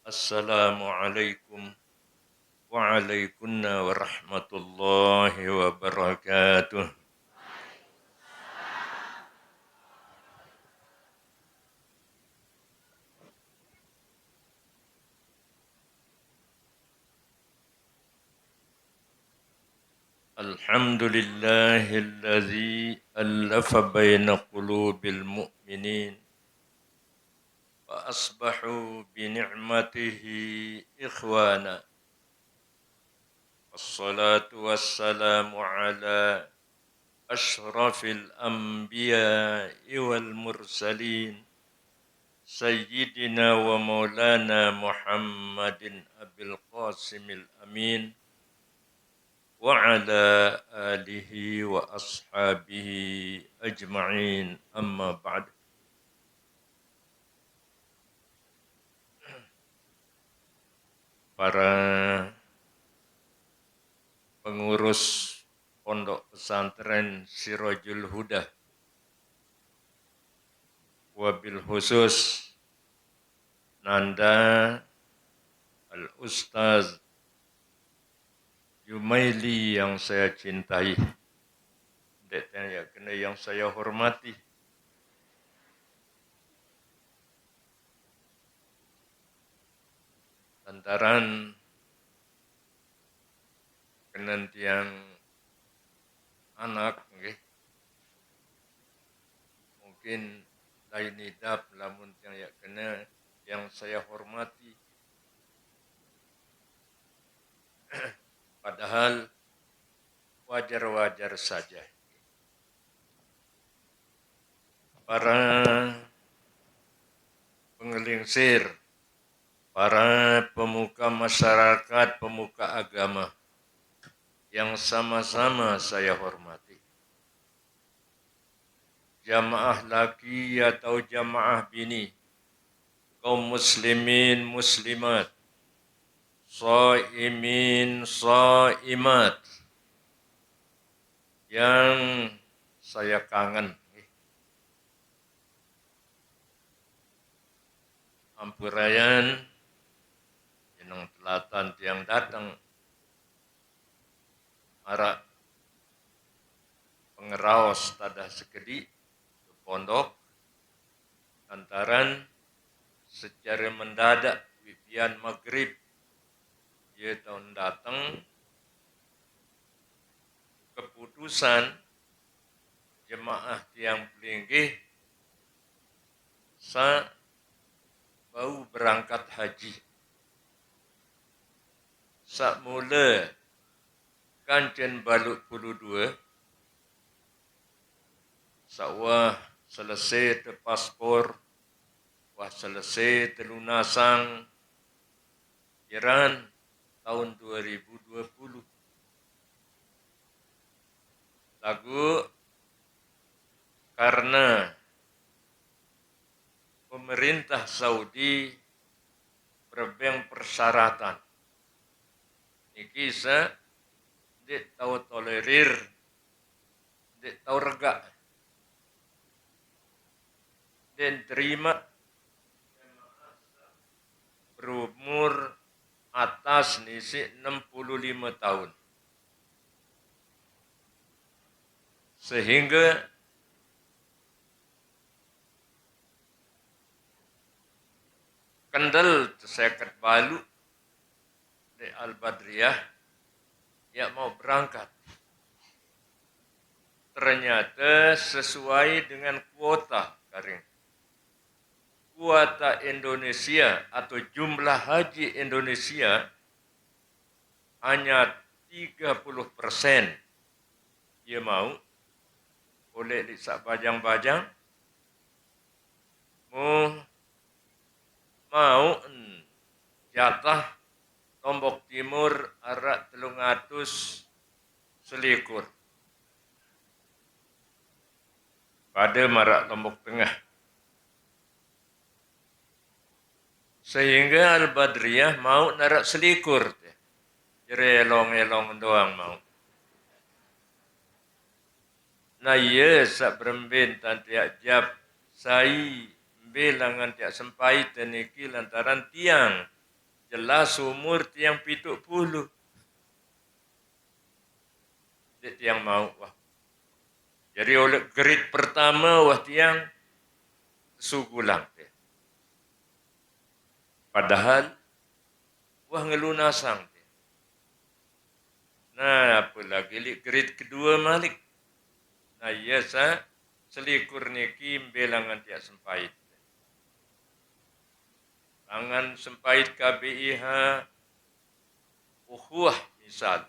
Assalamualaikum warahmatullahi wabarakatuh. Alhamdulillahilladzi allafa baina qulubil mu'minin wa asbahu bi ni'matihi ikhwana. Wassalatu wassalamu ala ashrafil anbiya'i wal mursalin Sayyidina wa maulana Muhammadin Abil Qasimil Amin wa ala alihi wa ashabihi ajma'in, amma ba'd. Para pengurus Pondok Pesantren Sirajul Huda, wabil khusus Nanda Al-Ustaz Jumaili yang saya cintai, dan yang saya hormati, lantaran kenantian anak mungkin lain hidap lamun yang kena yang saya hormati, padahal wajar-wajar saja. Para pengelingsir, para pemuka masyarakat, pemuka agama yang sama-sama saya hormati, jamaah laki atau jamaah bini, kaum muslimin muslimat, shaimin shaimat yang saya kangen, ampurayan jeneng telatan tiang datang marak pengeraos tadah sekedi ke pondok lantaran secara mendadak wipian maghrib ia tahun datang keputusan jemaah tiang pelinggih sa bau berangkat haji. Sak mula kancen balut 22 sawah selesai te paspor, wah selesai telunasan Iran tahun 2020. Lagu karena pemerintah Saudi berbeng persyaratan niki sa dek tahu tolerir, dek tahu rega dan terima berumur atas nisi 65 tahun. Sehingga kendal seket balu di Al-Badriyah yang mau berangkat. Ternyata sesuai dengan kuota karing. Kuota Indonesia atau jumlah haji Indonesia hanya 30%. Dia mau boleh disak bajang-bajang mau jatah Lombok Timur arak 300 selikur pada marak Lombok Tengah. Sehingga Al-Badriyah mau narak selikur. Jadi elong-elong doang mau. Nah iya sak berembin tantiak jab sai belangan tiak sempai teniki lantaran tiang jelas umur tiang 70. Dia tiang mau wah. Jadi oleh grade pertama wah tiang sugulang dia. Padahal wah ngelunasang dia. Nah, apalagi grade kedua malik. Nah, iya sa selikur niki belangan dia sempait. Tangan sempait KBIH ukhuwah misal.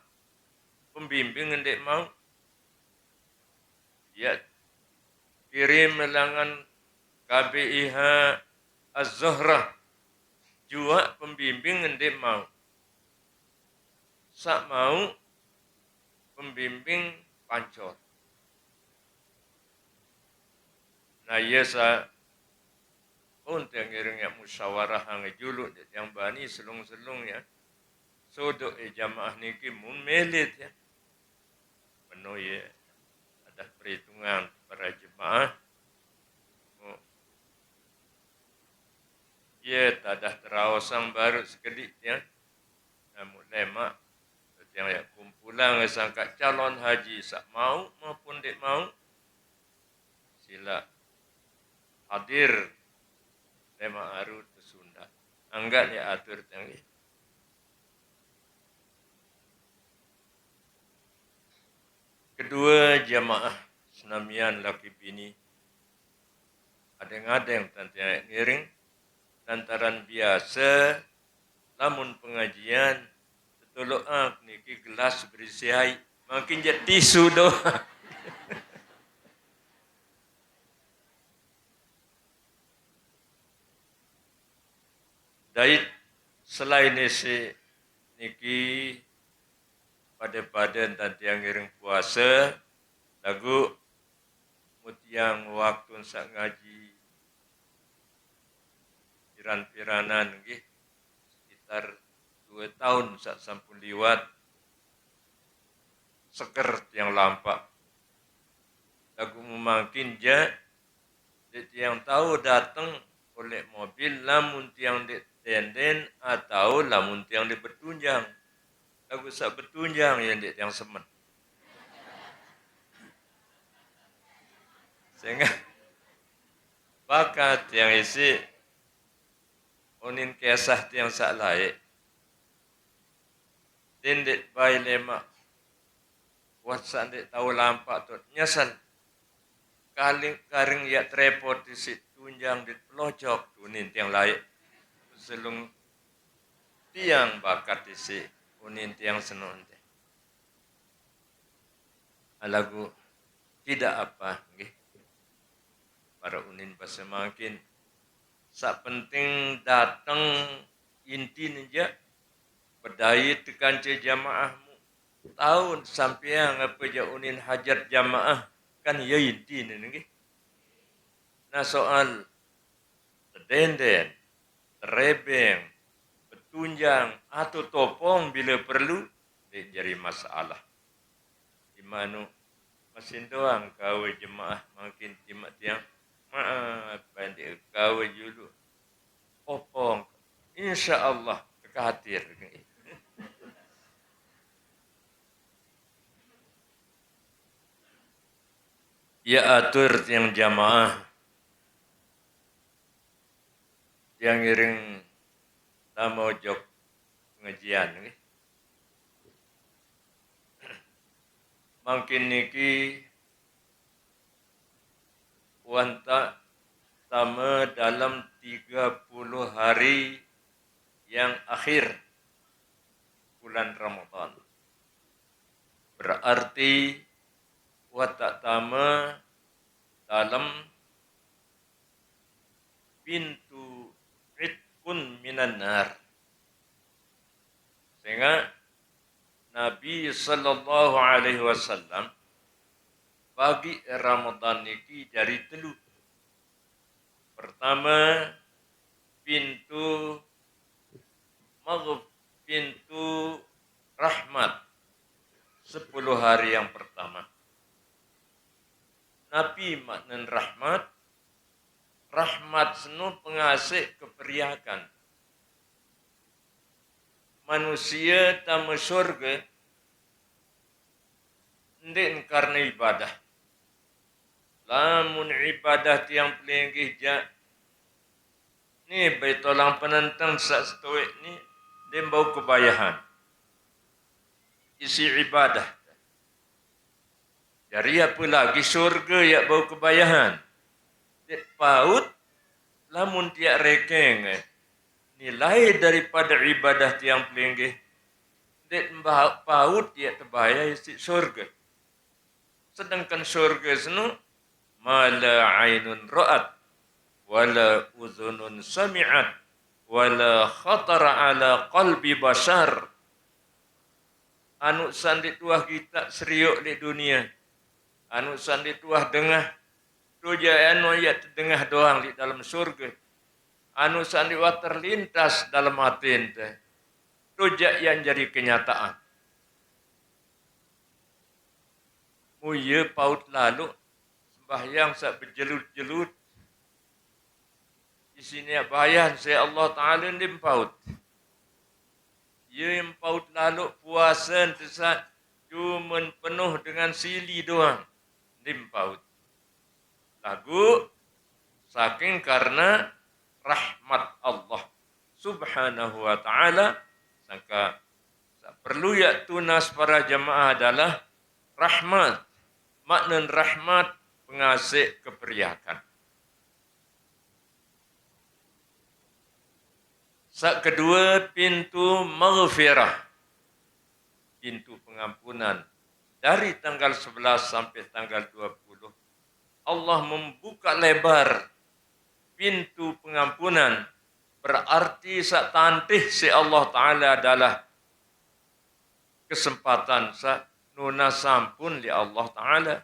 Pembimbing ndek mau ya kirim melangan KBIH Az-Zuhrah jua pembimbing ndek mau. Sak mau pembimbing pancor. Nah, iya sa untuk yang musyawarah ngejuluk yang bani selung-selung ya. Sodok jamaah niki mun melit ya. Penuh ya. Ada perhitungan para jemaah. Ya, tadah terawasang baru sekedik ya. Namun lemak. Yang ya kumpulan sangka calon haji sak mau maupun dek mau. Sila hadir lemak arut ke Sunda. Anggap ya atur tanggi. Kedua jamaah senamian laki bini adeng-adeng tantian ngiring lantaran biasa lamun pengajian tetuluk niki gelas berisi air makin jadi tisu doh. Dait selain isi niki pada tantian ngiring puasa lagu mutiang waktu sak ngaji piran-piranan nggih sekitar 2 tahun sak sampun liwat seker yang lampak lagu memakin yang tahu datang oleh mobil lamun tiang di tenden atau lamun tiang di bertunjang lagu sak bertunjang yang semen sehingga bakat yang isi onin kesah tiang sak laik tindik bayi lemak wasan dek tahu lampak tu nyasan karing ya trepot di situ tunjang di pelojok tunin tiang laik selung tiang bakat di si unin tiang senon teh alagu tidak apa nggih para unin pasemakin sak penting datang inti aja berdaya tekan ce jamaahmu tahun sampai yang apa je unin hajat jamaah kan ya inti nggih. Nah soal terdenden, terebeng, bertunjang atau topong bila perlu jadi masalah. Di mana mesin doang kawai jemaah makin timak tiang maaf banding kawai dulu opong insyaallah kekatir ya atur yang jamaah yang ngiring tamu jok pengajian makin niki wanta tama dalam 30 hari yang akhir bulan Ramadan. Berarti watak tama dalam pintu ritqun minan nar. Sehingga Nabi sallallahu alaihi wasallam bagi Ramadan niki dari telu. Pertama pintu rahmat 10 hari yang pertama. Nabi maknan rahmat senu pengasih keperiakan. manusia tama syurga ndek karena ibadah. Lamun ibadah tiang pelinggih jak ni baitolang penentang sak stoik ni dia bau kebayahan. Isi ibadah. Jadi apa lagi syurga yang bau kebayahan. Dia paut lamun tiak rekeng nilai daripada ibadah tiang pelinggih. Dia paut tiak terbayar isi syurga. Sedangkan syurga senu mala ainun ra'at wala udhunun sami'at wala khatara ala qalbi bashar. Anu sandi tuah kita seriuk di dunia. Anu sandi tuah dengah. Tuja anu ya terdengah doang di dalam surga. Anu sandi wa terlintas dalam hati ente. Tuja yang jadi kenyataan. Muya paut lalu sembahyang sak berjelut-jelut. Di sini bayan saya Allah Ta'ala ni paut. Ia yang paut lalu puasa tesat cuma penuh dengan sili doang. Ni paut. Lagu saking karena rahmat Allah Subhanahu wa Ta'ala. Sangka perlu ya tunas para jamaah adalah rahmat. Makna rahmat pengasih keperiakan. Sak kedua pintu maghfirah. Pintu pengampunan. Dari tanggal 11 sampai tanggal 20. Allah membuka lebar pintu pengampunan. Berarti sak tantih si Allah Ta'ala adalah kesempatan sak nuna sampun li Allah Ta'ala.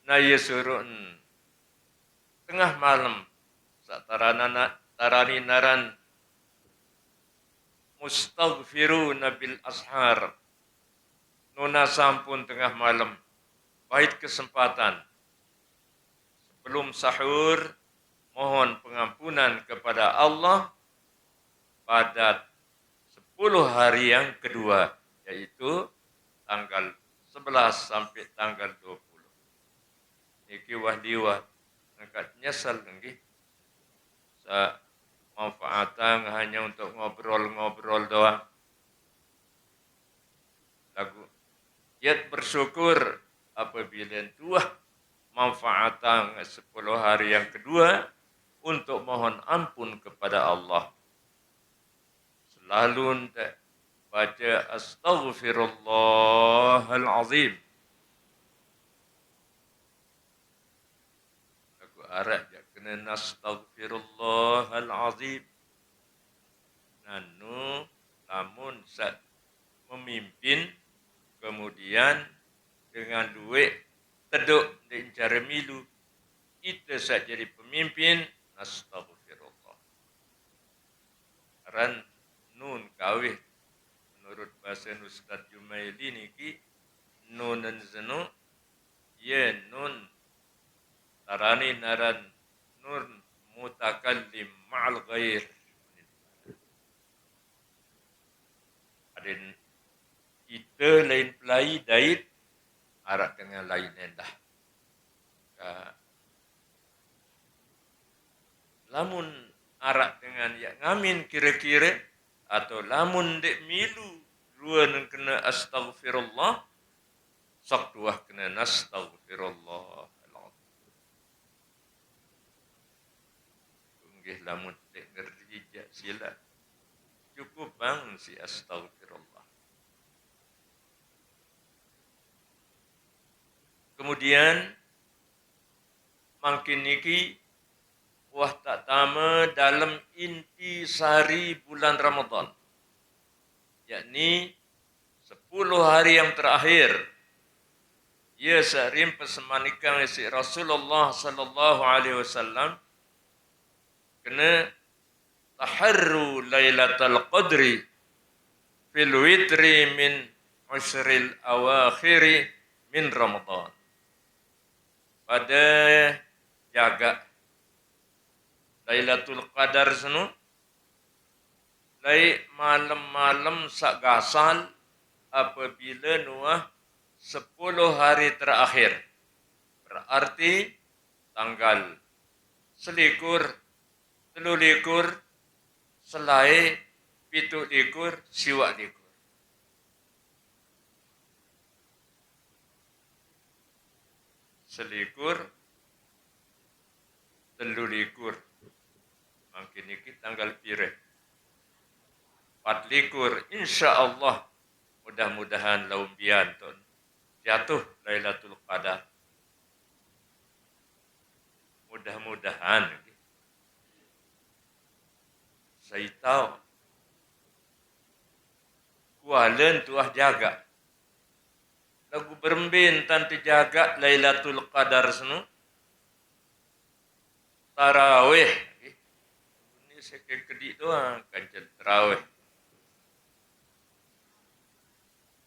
Naya suruh tengah malam sak tarani naran mustaghfiruna bil ashar. Nuna sampun tengah malam. Baik kesempatan. Sebelum sahur, mohon pengampunan kepada Allah pada 10 hari yang kedua. Yaitu tanggal 11 sampai tanggal 20. Niki wahdiwa angkat nyesal lagi. Sa manfaatan hanya untuk ngobrol-ngobrol doang. Lagu yat bersyukur apabila tuah manfaatan 10 hari yang kedua untuk mohon ampun kepada Allah. Selalu baca astaghfirullahal azim. Aku arah je kena astaghfirullahal azim. Nanu namun saat memimpin kemudian dengan duit teduk di cara milu kita saat jadi pemimpin astaghfirullah. Ran nun kawih menurut bahasa Ustaz Jumaili niki nunan zenu ye nun tarani naran nur mutakallim ma'al ghair. Adin kita lain pelai dait arak dengan lain endah. Lamun arak dengan yang ngamin kira-kira atau lamun dek milu dua nang kena astaghfirullah sok tuah kena astaghfirullah. Tunggih lamun dek ngerti sila cukup bang si astaghfirullah. Kemudian makin niki wah tak tama dalam inti sari bulan Ramadan. Yakni 10 hari yang terakhir. Ia sarim pesemanikan si Rasulullah sallallahu alaihi wasallam kena taharru lailatul qadri fil witri min usril awakhiri min Ramadan. Pada jaga Lailatul Qadar senu lai malam-malam sak gasal apabila Nuah 10 hari terakhir. Berarti tanggal selikur, telulikur, selai, pitulikur, siwak likur. Selikur, telulikur. Makin ini tanggal pireh. 4 insya Allah mudah-mudahan laumbian ton jatuh Lailatul Qadar. Mudah-mudahan. Saya tahu. Kualen tuah jaga. Lagu berembin tanti jaga Lailatul Qadar senu. Tarawih. Ini saya kedik doang. Kancet tarawih.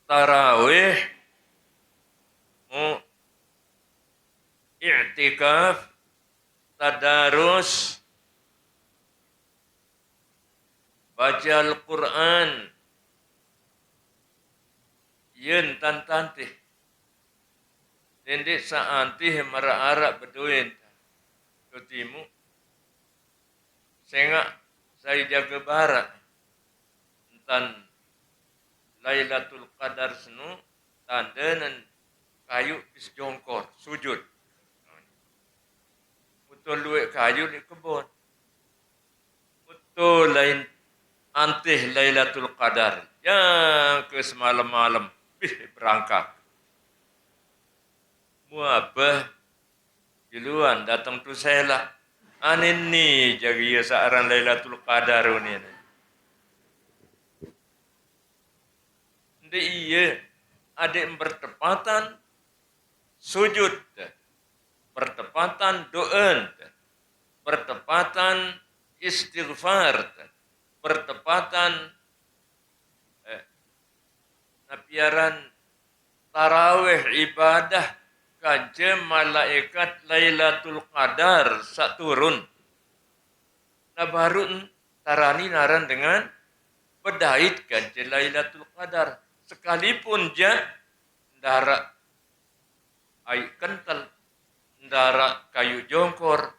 Tarawih. I'tikaf. Tadarus. Baca Al-Quran. Yen tantantih. Dendek saantih mara-arak beduin. Kutimu. Sengak saya jaga barat. Entan Lailatul Qadar senu. Tandanan kayu bis jongkor. Sujud. Betul luik kayu di kebun. Betul lain antih Lailatul Qadar. Yang ke semalam-malam. Berangkat. Muabah. Giluan datang tu saya lah. Anin ni jadi seorang Lailatul Qadar ni. Ndi iya. Adik bertepatan. Sujud. Bertepatan doa. Bertepatan istighfar. Bertepatan napiaran tarawih ibadah kaje malaikat Lailatul Qadar sak turun. Nah baru tarani naran dengan bedait kaje Lailatul Qadar. Sekalipun ja ndara ai kental, ndara kayu jongkor,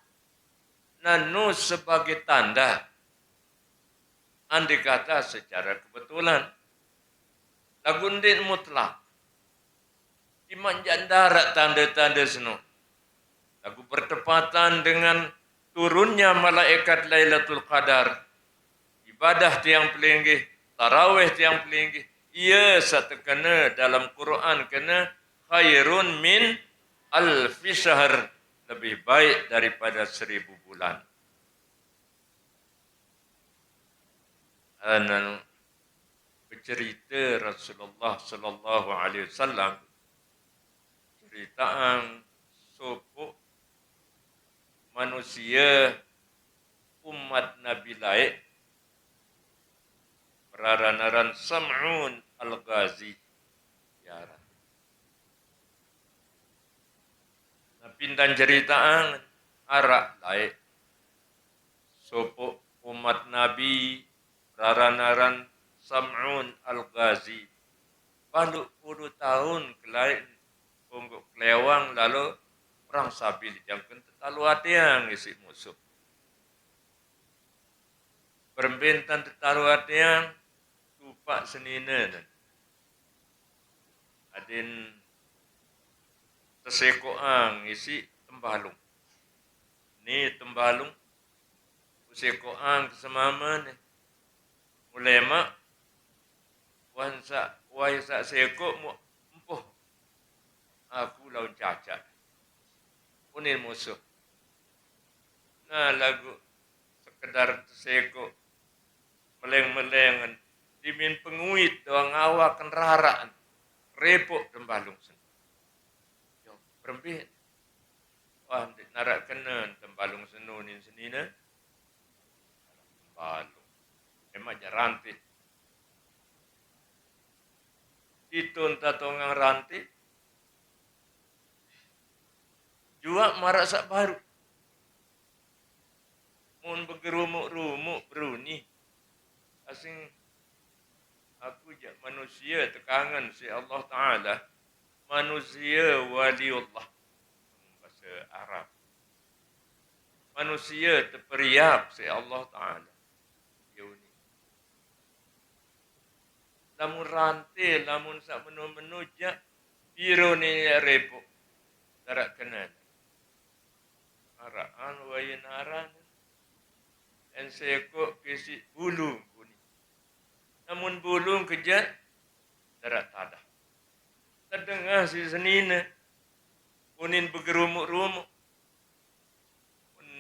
nanu sebagai tanda. Andai kata secara kebetulan lagundin mutlak. Iman jandara tanda-tanda seno. Lagu bertepatan dengan turunnya malaikat Lailatul Qadar. Ibadah tiang pelinggih, tarawih tiang pelinggih. Ia satu kena dalam Quran kena khairun min alfi syahr. Lebih baik daripada 1000 bulan. Dan bercerita Rasulullah sallallahu alaihi wasallam ceritaan sopo manusia umat Nabi lain peraranan Sam'un Al-Ghazi yaran. Pindan ceritaan arak lain sopo umat Nabi peraranan Sam'un Al-Ghazi balu 10 tahun kelain pungguk kelewang lalu perang sabil yang terlalu hatiang isi musuh. Perbentan terlalu hatiang tupak senina. Adin tersekoang isi tembalung. Ni tembalung tersekoang kesemaman ulema wansa seko mu empuh aku lawan cacat. Unil musuh. Nah lagu sekedar seko meleng-melengan dimin penguit doang awakan raraan repuk tembalung sen. Yo perembit. Wah narak kena tembalung senunin senina. Tembalung. Emang jarantit. Itun tatongang rantit. Juga marasak baru. Mun bergerumuk-rumuk beruni. asing aku je manusia tekangan si Allah Ta'ala, manusia waliullah, bahasa Arab. Manusia terperiap si Allah Ta'ala. Ini. Lamun rantai, lamun sak menu-menu je, biru ni repuk. Tarak kenal. Araan wayan aran. Dan sekok kisi bulung kuning. Namun bulung kejat, tarak tadah. Terdengar si senina. Kuning bergerumuk-rumuk.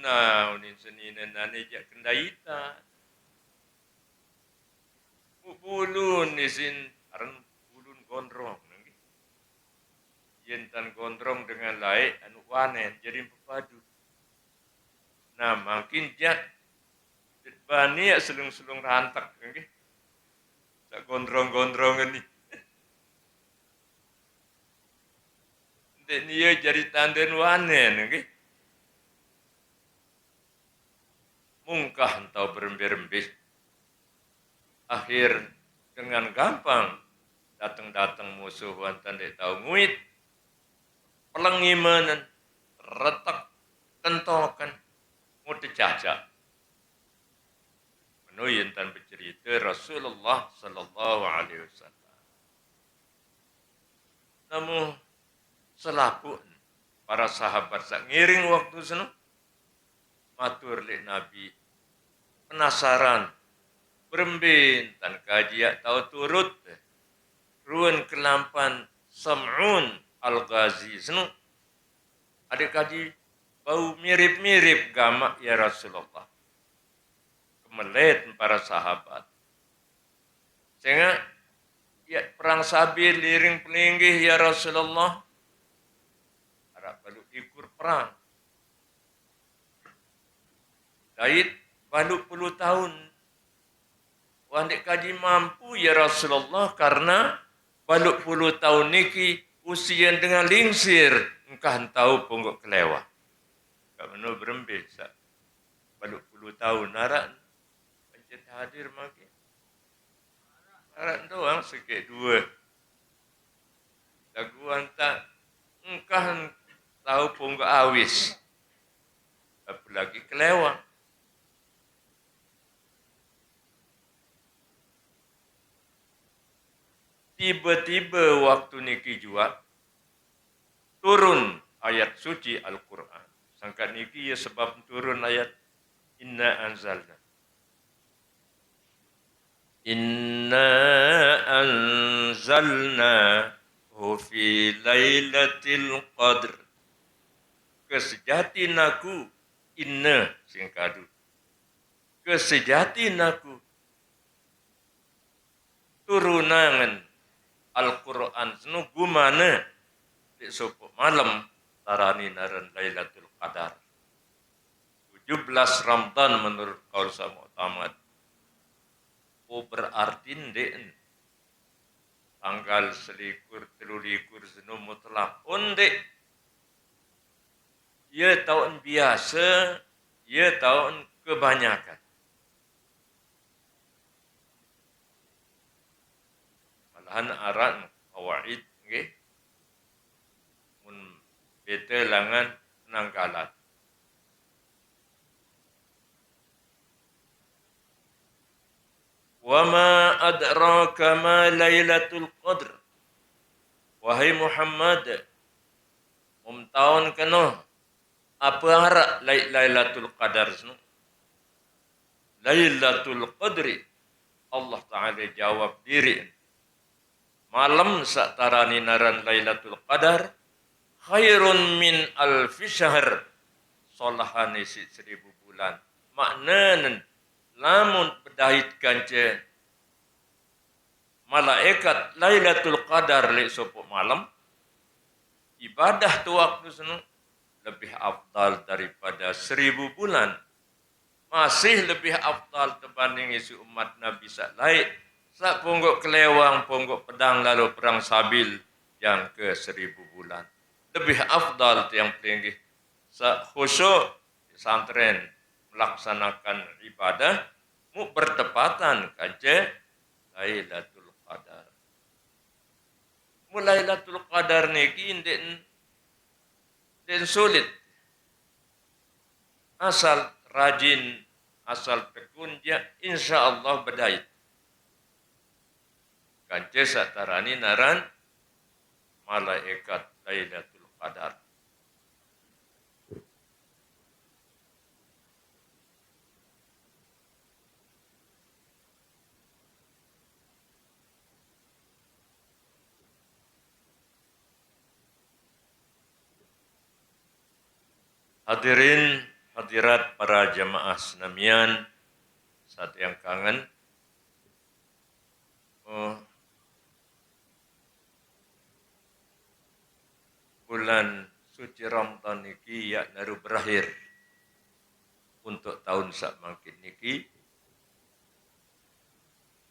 Nah, unin senina nani jak kendaita. Bulun isin aran bulun gondrong. Yentan gondrong dengan laik anu wanen jadi pepadu. Nah, makin jak bani ya selung-selung rantak nggih. Sak gondrong-gondrong ini. Dia jadi tanden wanen nggih. Mungkah entau berembis-rembis. Akhir dengan gampang datang-datang musuh wantan dek tahu nguit. Pelengimanan, retak, kentokan, mudah caca. Menuhin tan bercerita Rasulullah Sallallahu Alaihi Wasallam. Namun selaku para sahabat sak ngiring waktu seno matur li Nabi penasaran berembin tan kajiak tahu turut ruan kelampan Sam'un Al-Ghazi seno ada kaji bau mirip-mirip gamak ya Rasulullah. Kemelet para sahabat. Sehingga ya perang sabir liring pelinggih ya Rasulullah. Harap balu ikut perang. Dait balu 10 tahun. Wandik kaji mampu ya Rasulullah karena balu 10 tahun niki usia dengan lingsir. Engkau tahu ponggok kelewa. Kau menurut berembik. Balu 10 tahun. Narak pencet hadir makin. Narak doang sikit dua. Laguan tak. Engkau tahu ponggok awis. Apalagi kelewang. Tiba-tiba waktu niki jua turun ayat suci Al-Quran. Sangkat niki ya sebab turun ayat Inna anzalna. Inna anzalna fi lailatul qadr. Kesejati naku inna singkadu. Kesejati naku turunan Al-Quran senu gumana di sopok malam tarani naran Lailatul Qadar. 17 Ramadan menurut kaul sama Muhammad. Oh berarti ndek tanggal selikur telulikur senu mutlak ondek. Ya tahun biasa, ya tahun kebanyakan. Malahan aran kawaid nggih. Mun bete langan penanggalan. Wa ma adraka ma Lailatul Qadr. Wahai Muhammad, tahun kena apa harap Lailatul Qadar senu? Lailatul Qadri. Allah Ta'ala jawab diri. Malam satarani naran Lailatul Qadar khairun min alfi syahr. Solahani 1000 bulan. Maknanan lamun pedahit kanca malaikat Lailatul Qadar le sopok malam ibadah tu waktu senu lebih afdal daripada 1000 bulan. Masih lebih afdal dibanding isi umat Nabi salai. Sak ponggok kelewang, ponggok pedang lalu perang sabil yang ke 1000 bulan. Lebih afdal yang tinggi. Sak khusyuk di santren melaksanakan ibadah mu bertepatan kaje Lailatul Qadar. Mu Lailatul Qadar niki den sulit. Asal rajin, asal tekun dia insyaallah bedait. Kaje satarani naran malaikat Lailatul Qadar. Hadirin hadirat para jamaah senamian saat yang kangen, bulan suci Ramadan niki ya naru berakhir untuk tahun sak mangkin niki.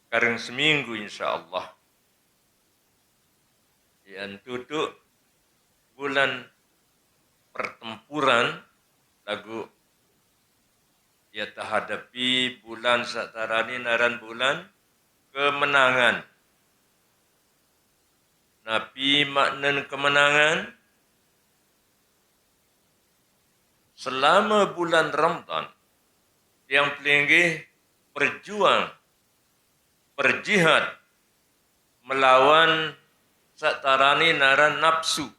Kareng seminggu insyaallah. Yang duduk bulan pertempuran lagu ya tahadapi bulan satarani naran bulan kemenangan. Nabi maknan kemenangan selama bulan Ramadan yang pelinggi berjuang, berjihad melawan satarani naran nafsu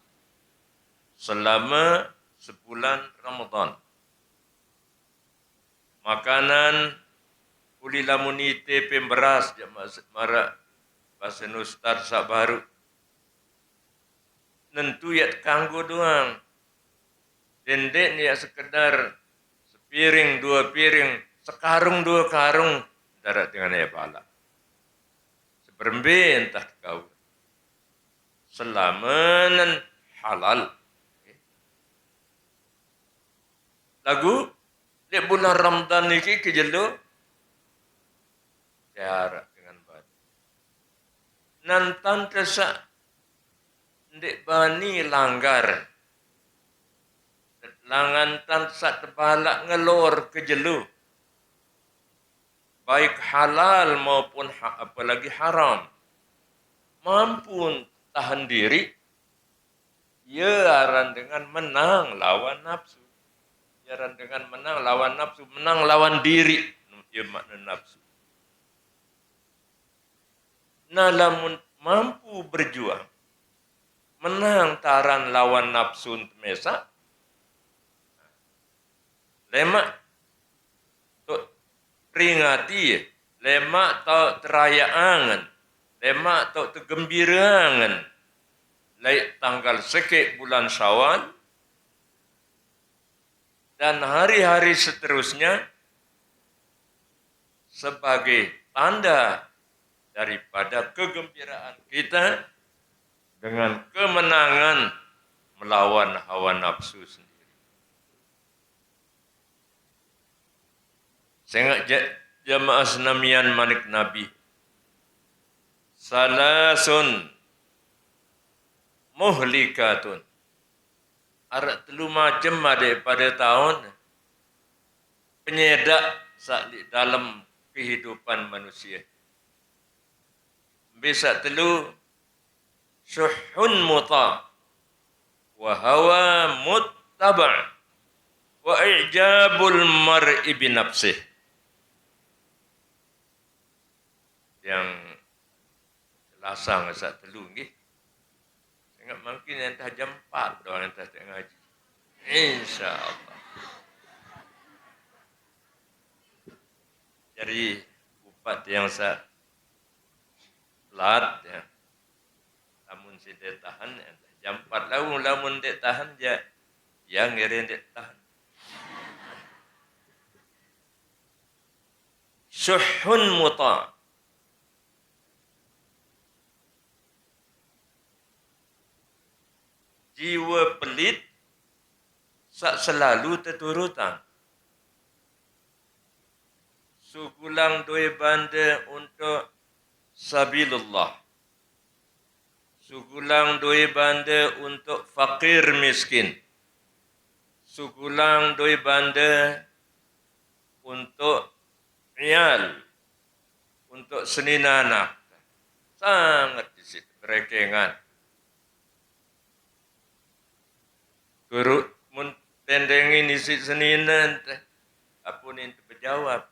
selama sebulan Ramadan. Makanan uli lamunite pemberas mara bahasa Ustaz sak baru. Nentu ya kanggo doang. Dendek ya sekedar sepiring, dua piring, sekarung dua karung darat dengan ya bala. Seberembe entah kau. Selamanan halal. Lagu di bulan Ramadan niki kejelo jarak dengan baik. Nantan tesak ndek bani langgar. Langan tan sak tebalak ngelor kejelo. Baik halal maupun apalagi haram. Mampu tahan diri. Ya aran dengan menang lawan nafsu. Jaran dengan menang lawan nafsu, menang lawan diri. Ya makna nafsu. Nah, lamun mampu berjuang, menang taran lawan nafsu mesa, lemak tu peringati, lemak tau terayaan, lemak tau tergembiraan, laik tanggal sekek bulan Syawal, dan hari-hari seterusnya sebagai tanda daripada kegembiraan kita dengan kemenangan melawan hawa nafsu sendiri. Sehingga jamaah senamian manik Nabi. Salasun muhlikatun. Arak telu macam ada pada tahun penyedak dalam kehidupan manusia. Bisa telu syuhun muta wa hawa muttaba' wa i'jabul mar'i bi nafsih. Yang lasang sak telu nggih. Ingat mungkin yang dah jam 4 doang yang dah ngaji. InsyaAllah. Jadi upat yang saya lat ya. Namun si dia tahan ya. Jam 4 lamun dia tahan ya. Yang ngirin dia tahan. Syuhun muta'. Jiwa pelit selalu terturutan. Sugulang doi banda untuk sabilullah. Sugulang doi banda untuk fakir miskin. Sugulang doi banda untuk iyal untuk senina anak sangat disit berekengan guru mun tendengin isi senina teh apun itu berjawab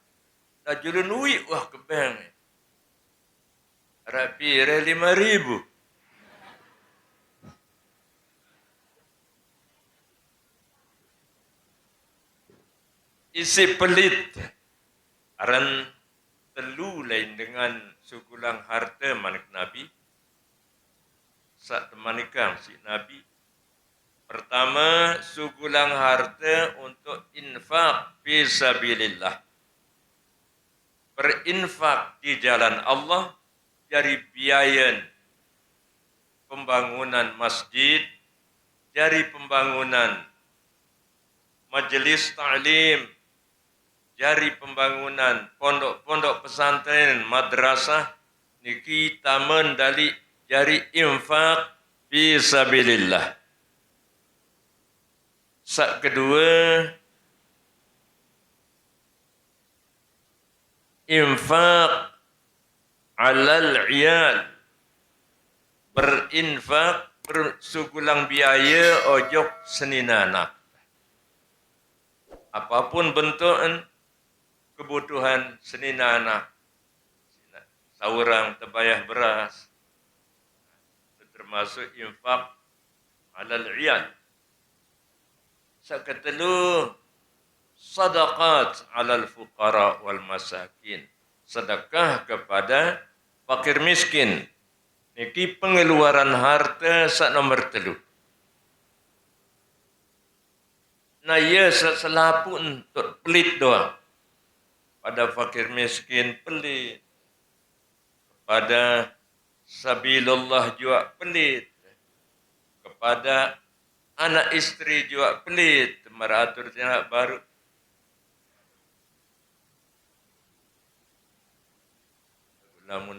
tak julun uik wah kebang rapi 5.000 isi pelit aran telu lain dengan sugulang harta manik Nabi sak temanikang si Nabi. Pertama, sugulang harta untuk infak fisabilillah. Berinfak di jalan Allah dari biaya pembangunan masjid, dari pembangunan majelis ta'lim, dari pembangunan pondok-pondok pesantren, madrasah, niki taman dari infak fisabilillah. Sak kedua, infak alal iyal, berinfak bersugulang biaya ojok senina anak. Apapun bentuk kebutuhan senina anak, saurang terbayar beras, termasuk infak alal iyal. Sakatelu, sadaqat alal fuqara wal masakin. Sedekah kepada fakir miskin. Niki pengeluaran harta sak nomor telu. Nah ia selapu untuk pelit doang. Pada fakir miskin pelit. Kepada sabilullah juga pelit. Kepada anak istri juga pelit, meratur anak baru. Namun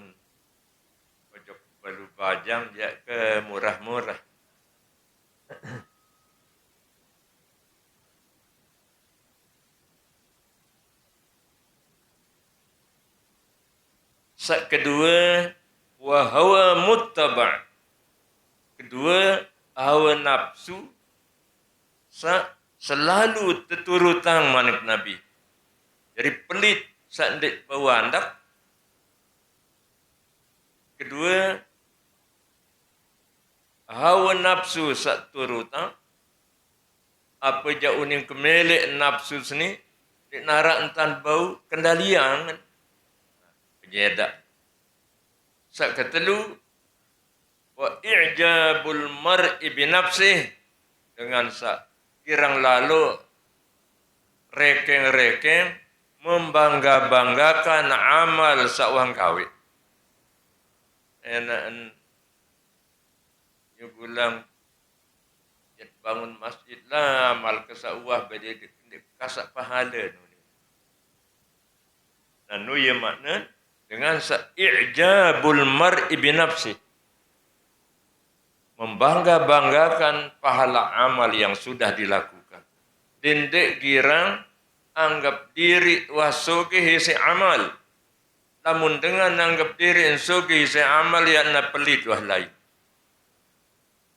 pojok baru bajang dia ke murah-murah. Sak kedua, wahawa muttaba'. Kedua, hawa nafsu selalu terturutang manik Nabi. Jadi pelit sak dek bawandak. Kedua, hawa nafsu sak turutang. Apa jauh ni kemelek nafsu sini, dek narak entan bau kendalian. Penyedak. Sak ketelu, wa i'jabul mar'i binafsih, dengan sak kirang lalu rekeng-rekeng membangga-banggakan amal sawang kawit. Enak nyugulang bangun masjid lah amal kesawah bade kasak pahala nu. Dan nu ya makna dengan i'jabul mar'i binafsih, membangga-banggakan pahala amal yang sudah dilakukan. Dendek girang anggap diri wasuki hisi amal. Namun dengan anggap diri suki hisi amal yang na pelit wah lain.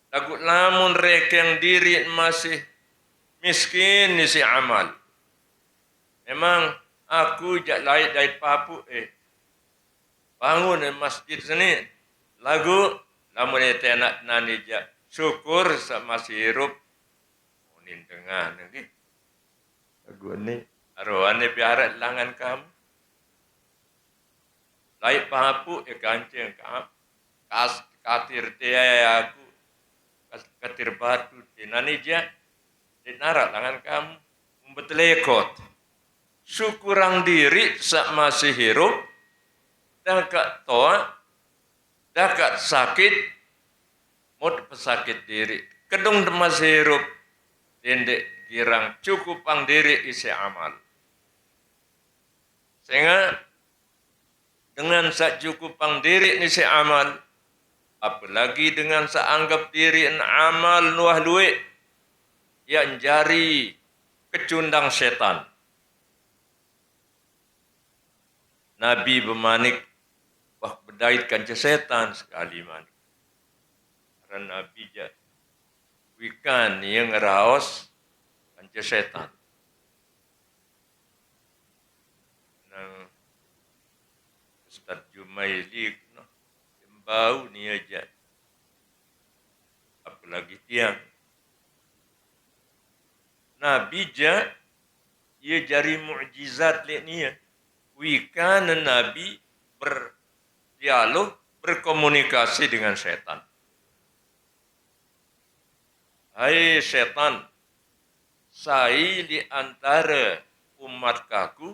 Lagu lamun rekeng diri masih miskin hisi amal. Memang aku jak lain dari papu bangun masjid sini. Lagu lamun itu anak nani jak syukur masih hirup unin tengah nanti lagu ni arwahnya biarat langan kamu lain pahapu kancing kas katir dia aku katir batu di nani jak di narak langan kamu membetelekot syukurang diri masih hirup dakat toa dakat sakit, mut pesakit diri. Kedung demas hirup, dendek girang cukup pang diri isi amal. Sehingga dengan sak cukup pang diri isi amal, apalagi dengan sak anggap diri amal nuah luwe, yang jari kecundang setan. Nabi bermanik, wah bedait kanca setan sekali manik. Karena Nabi je wikan yang ngeraos kanca setan. Nang Ustaz Jumaili no, bau ni aja. Apalagi tiang. Nabi je ia jari mukjizat lek ni. Wikan Nabi berdialog, berkomunikasi dengan setan. Hai setan, saya di antara umat kaku,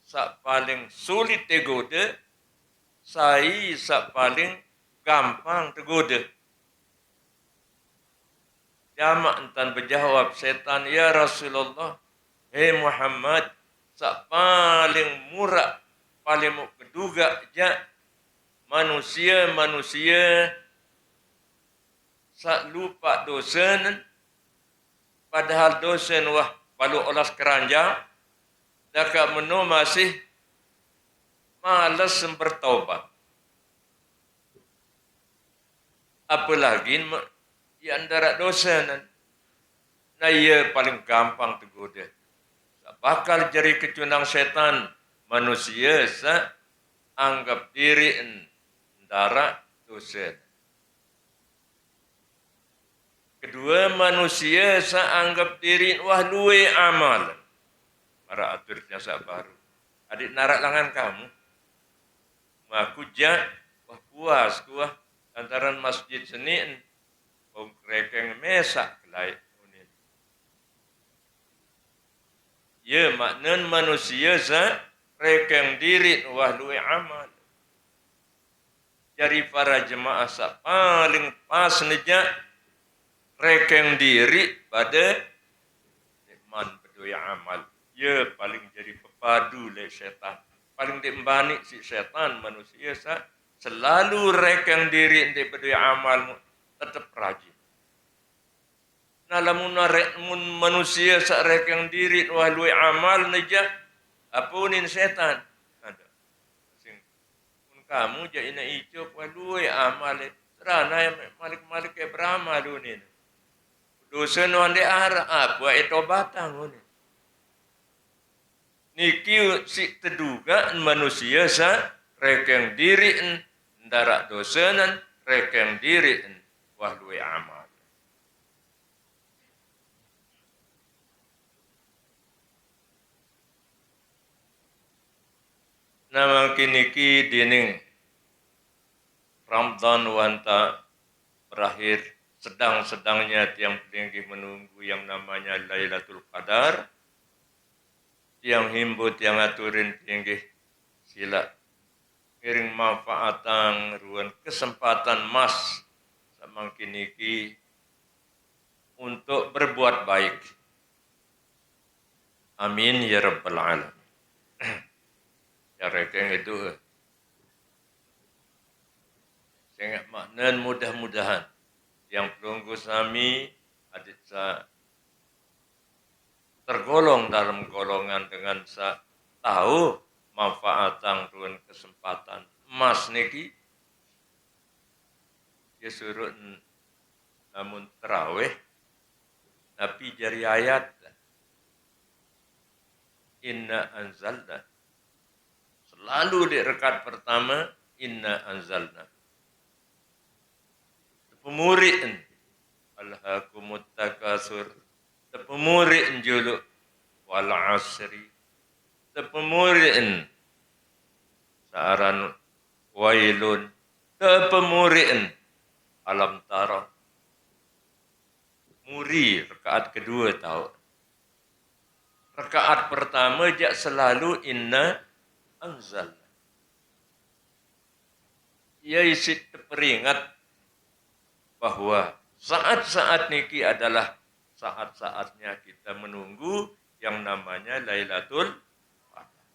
sak paling sulit tergoda, saya sak paling gampang tergoda. Jamak entan berjawab setan, ya Rasulullah, hei Muhammad, sak paling murah, paling keduga je manusia sak lupa dosen, padahal dosen wah balu olas keranjang, dak menu masih malas bertaubat. Apalagi di antara dosen, nah ia paling gampang tergoda. Bakal jadi kecundang setan manusia sa anggap diri antara dosen. Kedua manusia sa anggap diri wah luwe amal. Para aturnya sa baru. Adik narak langan kamu. Aku jak wah puas kuah antaran masjid Senin. Rekeng mesak kelai. Ya maknan manusia sa rekeng diri wah luwe amal. Jadi para jemaah sa paling pas nejak rekeng diri pada iman berdoa amal. Ya paling jadi pepadu le setan. Paling diembani si setan manusia sa selalu rekeng diri di berdoa amal tetap rajin. Nah lamun manusia sa rekeng diri wahlui amal neja apunin setan. Ada. Sing kamu ja ina icuk wahlui amal serana malik-malik ke beramal dunin. Dosa no ande ara apa itu batang ni. Niki si terduga manusia sa rekeng diri ndara dosanan rekeng diri wahlui amal. Nama kiniki dining Ramadan wanta berakhir sedang-sedangnya tiang tinggi menunggu yang namanya Lailatul Qadar. Tiang himbut tiang aturin tinggi sila kiring manfaatan ruan kesempatan mas sama kiniki untuk berbuat baik. Amin ya rabbal alamin. Ya rekeng itu sehingga maknan mudah-mudahan yang pelunggu sami adik sa tergolong dalam golongan dengan sa tahu manfaatan ruan kesempatan emas niki dia suruh namun terawih tapi jari ayat inna anzalna selalu di rekat pertama inna anzalna pemuriin alhaakumut takasur tepemuriin juluk wal asri tepemuriin saaran wailun tepemuriin alam tara muri rakaat kedua tahu rakaat pertama jak selalu inna anzalna ia isi teringat bahwa saat-saat niki adalah saat-saatnya kita menunggu yang namanya Lailatul Qadar.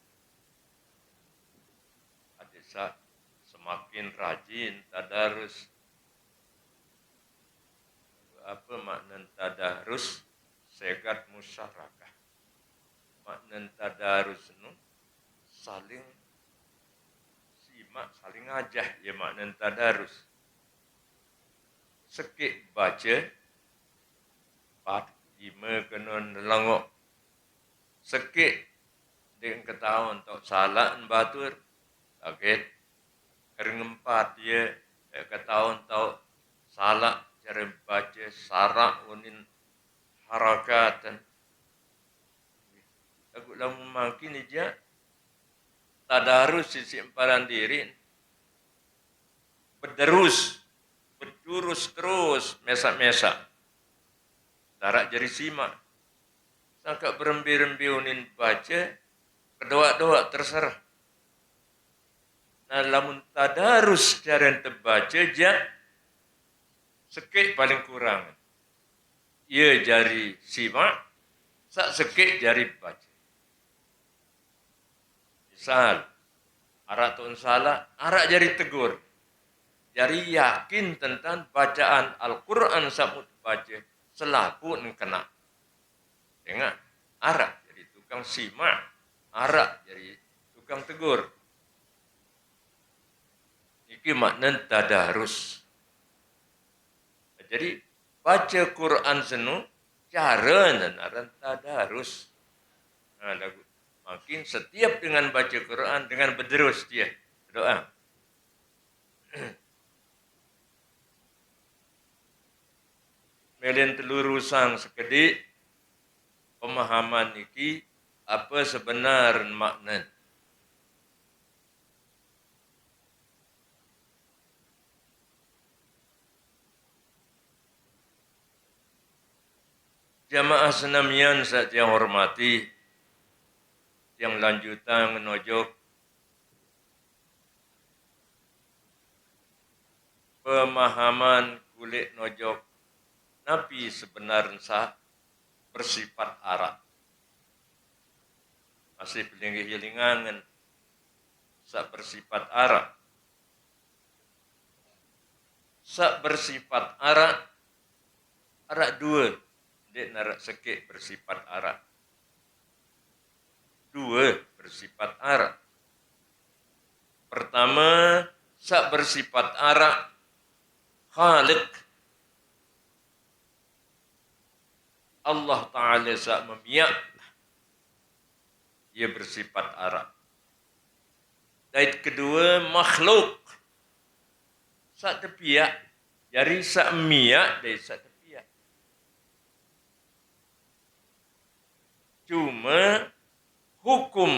Adisa semakin rajin tadarus. Apa makna tadarus? Segat musyarakah. Makna tadarus nu saling simak, saling ngajah, ya makna tadarus. Sekik baca, pat lima kena nelangok. Sekik dengan ketahuan tak salah batur, sakit. Kerengempat dia ketahuan tak salah cara baca sarak unin harakatan. Aku lama makin aja tadarus sisi emparan diri berderus terus mesak-mesak tarak jadi simak sangka berembi-rembi unin baca kedua-dua terserah. Nah lamun tadarus cara terbaca je sekik paling kurang ia jari simak sak sekik jari baca. Misal arak tuan salah, arak jari tegur. Jari yakin tentang bacaan Al-Quran samut baca selaku kena. Tengok, arak jadi tukang simak, arak jadi tukang tegur. Iki makna tadarus. Jadi baca Quran senu cara naran tadarus. Nah, lagu. Makin setiap dengan baca Quran, dengan berderus dia doa. Melen telurusang sekedik pemahaman iki apa sebenar makna. Jamaah senamian saat yang hormati, yang lanjutan menojok pemahaman kulit nojok Nabi sebenarnya bersifat arak. Masih pelinggih-lingangan sak bersifat arak. Sak bersifat arak dua. Dek narak sekik bersifat arak. Dua bersifat arak. Pertama, sak bersifat arak Khaliq. Allah Ta'ala sak memiak. Ia bersifat arak. Dan kedua, makhluk. Sak tepiak. Jadi sak miak dari sak tepiak. Cuma hukum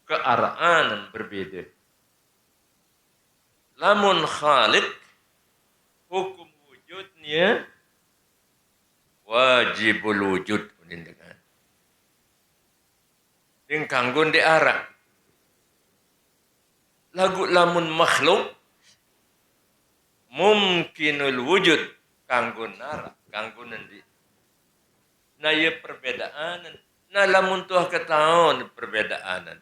kearaan berbeda. Lamun Khaliq, hukum wujudnya wajibul wujud. Dengan kanggun di arah. Lagu lamun makhluk, mungkinul wujud. Kanggun arah, kanggun nanti. Nah ia perbedaan. Nah lamun tuah ketahuan perbedaan.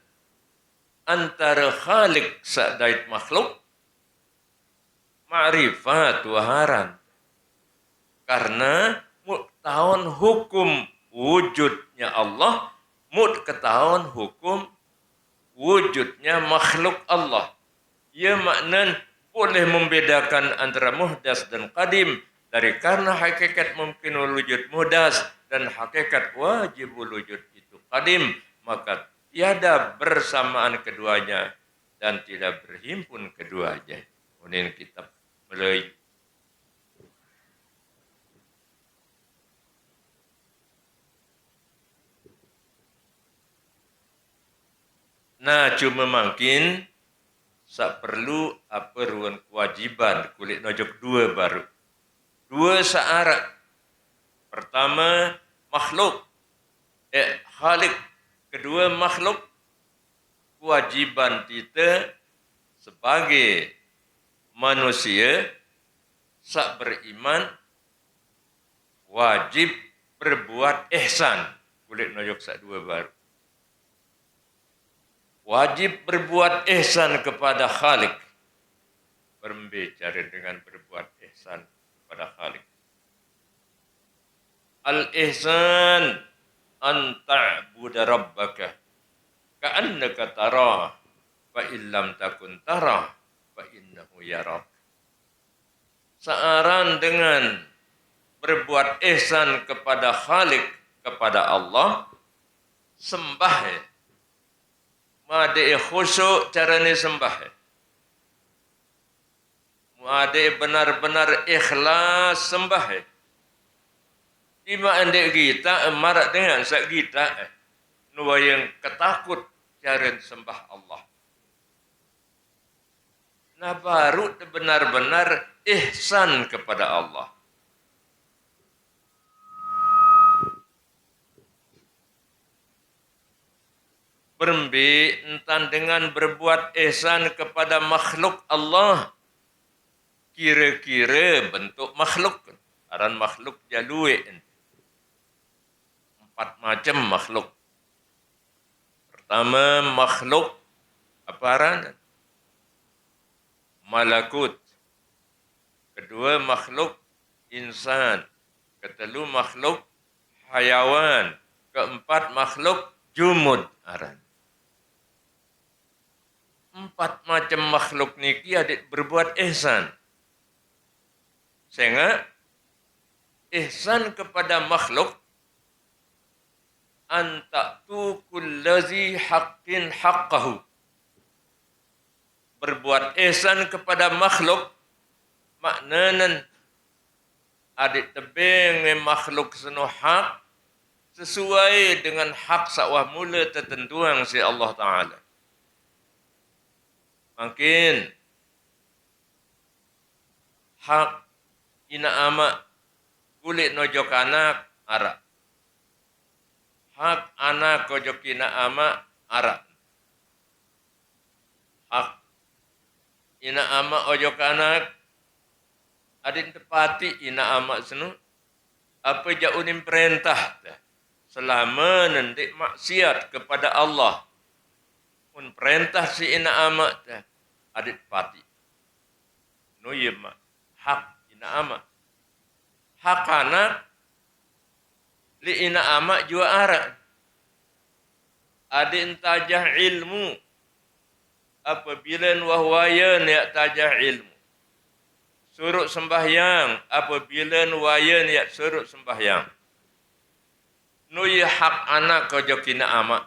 Antara Khaliq sadait makhluk, ma'rifat waharan. Karena ketahuan hukum wujudnya Allah, ketahuan hukum wujudnya makhluk Allah. Ia makna boleh membedakan antara muhdas dan qadim. Dari karena hakikat mungkinul wujud muhdas dan hakikat wajibul wujud itu qadim. Maka tiada bersamaan keduanya dan tidak berhimpun keduanya. Kemudian kitab Melayu. Nah, cuma makin sak perlu apa ruang kewajiban kulit nojok dua baru. Dua searat. Pertama makhluk. Khaliq. Kedua makhluk. Kewajiban kita sebagai manusia sak beriman wajib berbuat ihsan. Kulit nojok sak dua baru. Wajib berbuat ihsan kepada Khaliq. Berbicara dengan berbuat ihsan kepada Khaliq. Al-ihsan an ta'budu rabbaka ka'annaka tarah fa illam takun tarah fa innahu yarak. Searan dengan berbuat ihsan kepada Khalik, kepada Allah, sembah made khusyuk carane sembah. Made benar-benar ikhlas sembah. Ima andek kita marak dengan sak kita nuwa yang ketakut cara sembah Allah. Nah baru benar-benar ihsan kepada Allah. Berembi entan dengan berbuat ihsan kepada makhluk Allah. Kira-kira bentuk makhluk. Aran makhluk jalue. 4 macam makhluk. Pertama makhluk apa aran? Malakut. Kedua makhluk insan. Ketelu makhluk hayawan. Keempat makhluk jumud aran. 4 macam makhluk niki adik berbuat ihsan. Sehingga ihsan kepada makhluk anta'tu kullazi haqqin haqqahu. Berbuat ihsan kepada makhluk maknanan adik tebing makhluk seno hak sesuai dengan hak sawah mula tertentuan si Allah Ta'ala. Makin hak ina ama kulit nojok anak arak. Hak anak kojok ina ama arak. Hak ina ama ojok anak adin tepati ina ama senu apa jaunim perintah selama nanti maksiat kepada Allah. Un perintah si ina ama adit pati. No ye mak hak ina ama. Hak anak li ina ama jua ara. Adin tajah ilmu apabila wahwayan ya tajah ilmu. Suruh sembahyang apabila wayan ya suruh sembahyang. No ye hak anak kau jokina ama.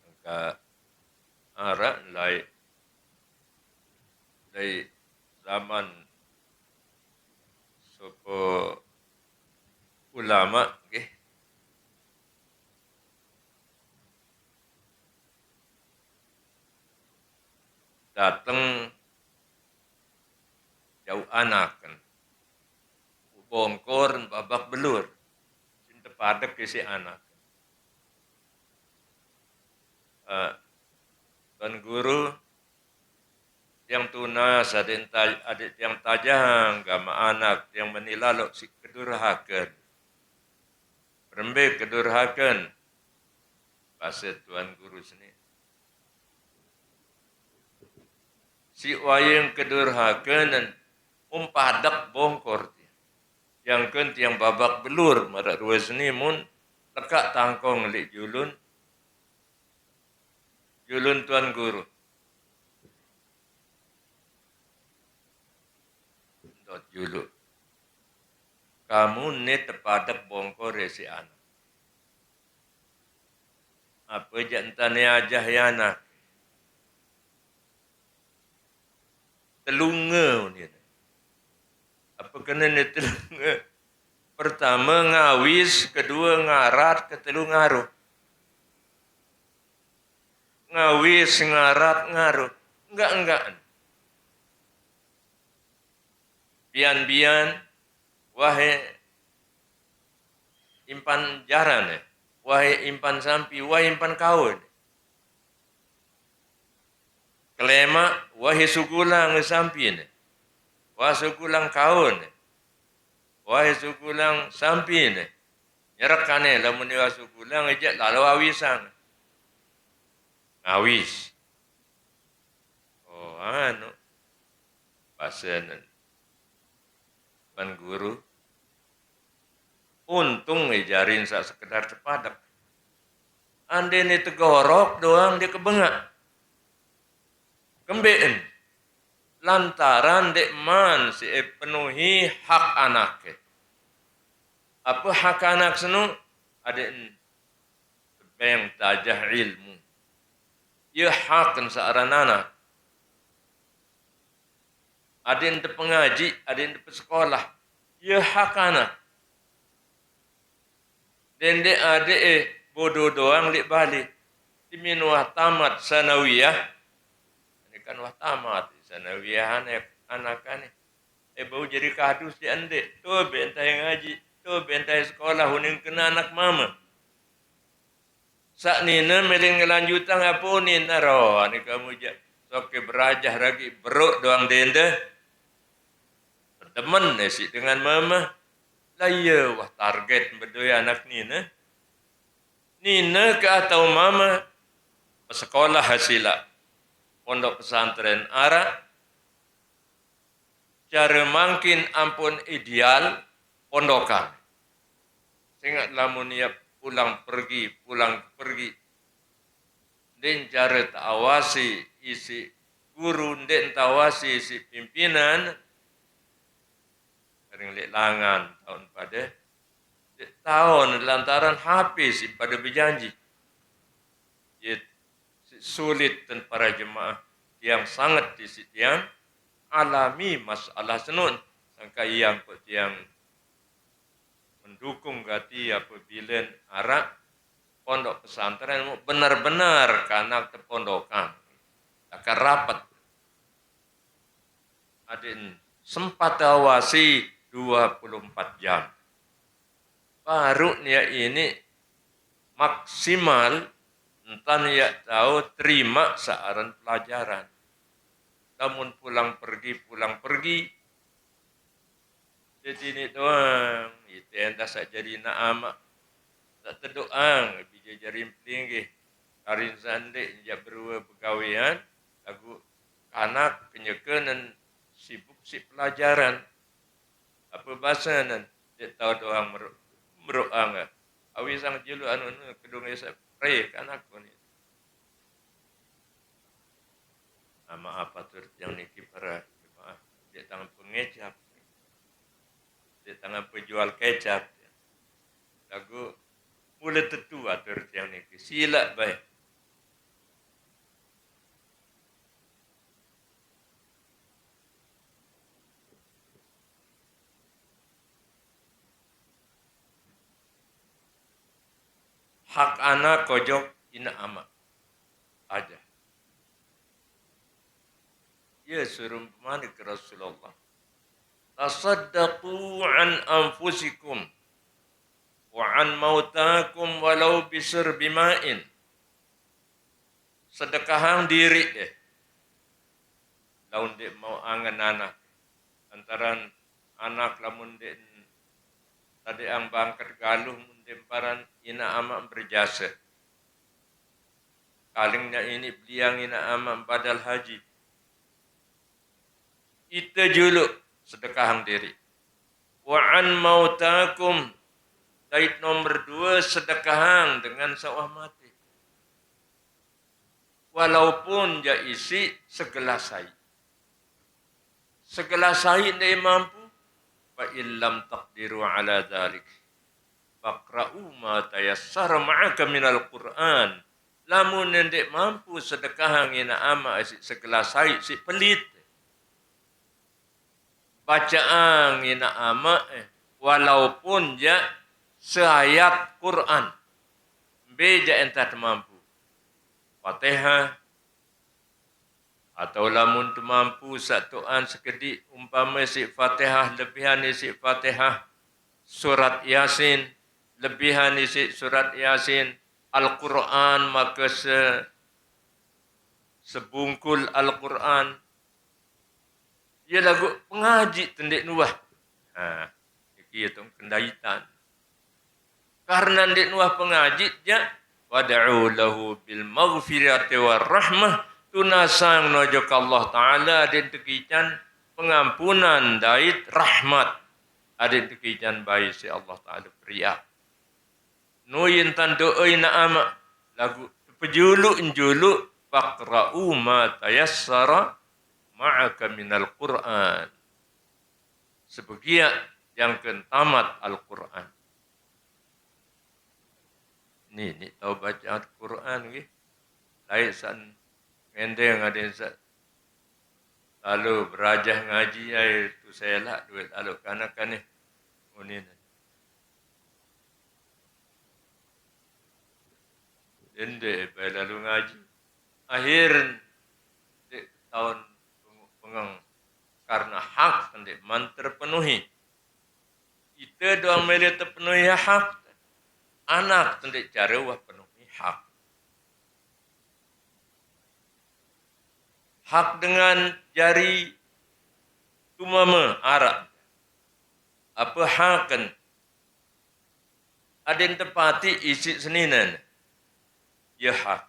Sangka ara lai zaman sopo ulama okay. Datang jauh anak kan bongkor babak belur cinta pada ke si anak dan guru yang tunas ada yang tajang gama anak yang menilalok si kedurhakan rembe kedurhakan bahasa tuan guru sini si wayang kedurhakan dan umpadak bongkor yang kenti yang babak belur marak ruas ni mun lekak tangkong li julun tuan guru dot julu kamu ni tepadak bongkor si anak apa jantane ajah ya anak telunga ni apa kena ni telunga pertama ngawis kedua ngarat ketelu ngaruh ngawis ngarat ngaruh enggak bian wahai impan jaran wahai impan sampi wahai impan kaun kelema wahai sukulang sampi wahai sukulang kaun wahai sukulang sampi nyerakane lamun wahai sukulang ejak lalu awisang ngawis pasen pan guru untung ngejarin sak sekedar cepadak ande ni tegorok doang dia kebengak. Kembeen. Lantaran dek man si penuhi hak anak. Apa hak anak senu? Ada yang tajah ilmu. Ia hak seorang anak. Ada yang pengaji, ada yang sekolah. Ia hak anak. Dan dek ada bodoh doang dek balik. Diminuah tamat sanawiyah. Ini kan wah tamat sanawiyah anak kan. Bau jadi kadus di ande. Tuh bentai ngaji. Tuh bentai sekolah. Huning kena anak mama. Sak nina meling lanjutan apa nina roh. Ini kamu soke berajah lagi. Beruk doang denda. Berteman si dengan mama. Lah iya wah target berdua anak nina. Nina ke atau mama. Sekolah hasilah. Pondok pesantren Ara. Cara makin ampun ideal pondokan. Sehingga lamun ia pulang pergi. Dan cara ta'awasi isi guru, dan ta'awasi isi pimpinan. Sering langan tahun pada. Tahun lantaran habis pada berjanji. Sulit dan para jemaah yang sangat yang alami masalah senun. Sangka yang mendukung gati apabila arak pondok pesantren benar-benar karena terpondokan. Akan rapat. Adin sempat awasi 24 jam. Baru dia ini maksimal entan ya tahu terima saran pelajaran. Namun pulang pergi. Jadi ini doang. Itu yang tak jadi nama. Tak terdoang. Bija jari tinggi. Karin sandek jak berua pegawaian. Lagu anak kenyekanan sibuk si pelajaran. Apa bahasa nan? Dia tahu doang meruang. Awi sang jelu anu kedung esap. Raya kan aku ni. Maaf atur yang niki para jemaah. Dia tangan pengecap. Dia tangan penjual kecap. Lagu mulai tentu atur yang niki. Sila baik. Hak anak kojok ina amak aja. Ya suruh mana ke Rasulullah. Tasaddaqu an anfusikum wa an mautakum walau bisir bima'in. Sedekahang diri deh. Laun dek mau angan anak. Antaran anak lamun dek tadi ang bangkat galuh mundemparan ina amak berjasa. Kalingnya ini beliang ina amak badal haji. Itu juluk sedekahang diri. Wa an mautakum. Dait nomor 2 sedekahang dengan sawah mati. Walaupun dia isi segelas air. Segelas air dia mampu. Fa illam taqdiru ala dhalik. Faqra'u ma tayassara ma'aka minal Qur'an. Lamun ndek mampu sedekahang ina ama segelas air si pelit. Bacaan ina ama walaupun dia seayat Quran. Beja entah mampu. Fatihah atau lamun tu mampu satuan sekedik umpama si Fatihah lebihan si Fatihah, surat Yasin lebihan si surat Yasin, Al-Quran maka sebungkul Al-Quran. Ia lagu pengaji tendek nuah. Iki itu kendaitan. Karena tendek nuah pengaji dia wad'u lahu bil maghfirati war rahmah. Tunasang nojok Allah Ta'ala adin tekican pengampunan dait rahmat. Adin tekican baik si Allah Ta'ala pria. Nuyin tan do'oi na'ama. lagu pejuluk-juluk faqra'u ma tayassara ma'aka minal Qur'an. Sebagian yang kentamat Al-Quran. Ni tahu baca Al-Quran ke? Lain san ngendeng ada yang lalu berajah ngaji itu saya lah duit lalu kanak-kanak ni. Oh ni. Dende lalu ngaji. Akhir tahun pengang karena hak tende man terpenuhi. Kita doang melihat terpenuhi hak. Anak tende cara wah penuhi hak. Hak dengan jari tumama arak. Apa hak kan? Ada yang tepati isi seninan. Ya hak.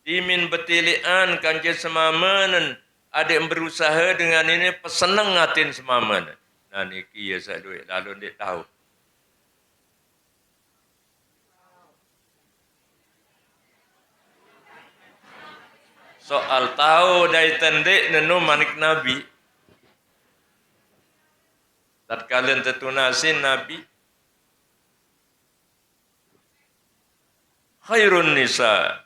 Dimin betilian kanjeng semamanan. Ada yang berusaha dengan ini pesenang ngatin semamanan. Nah niki ya saya duit lalu dia tahu. Soal tahu dari tendek nenu manik Nabi. Tatkala tetunasin Nabi. Khairun nisa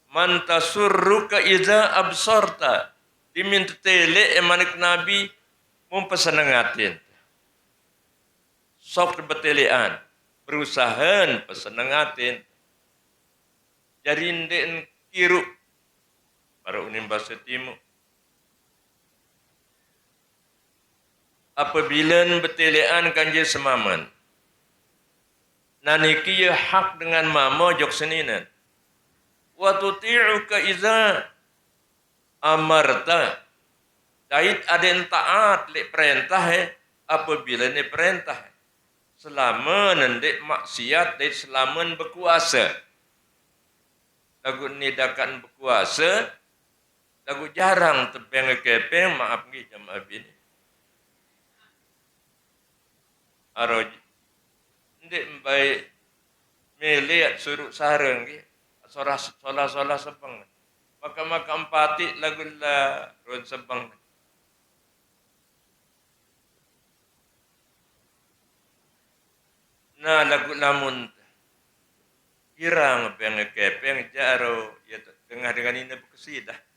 man tasurruka idza absarta. Diminta tele manik Nabi mempesenengatin. Sok betelean. Berusaha pesenengatin. Jadi ndek kiru para unim bahasa timur. Apabila betelean kanjeng semaman. Naniki ya hak dengan mama jok seninan. Wa tuti'uka iza amarta. Dait ada yang taat le perintah apabila ni perintah. Selama nendek maksiat dan selama berkuasa. Lagu nidakan berkuasa. Lagu jarang tepeng kepeng maaf ngi jamaah bini. Aroj ndek baik melihat suruh sareng ngi. Solah sepeng. Maka empati lagu la ron sepeng. Nah lagu lamun kirang peng jaro ya tengah dengan ini berkesidah.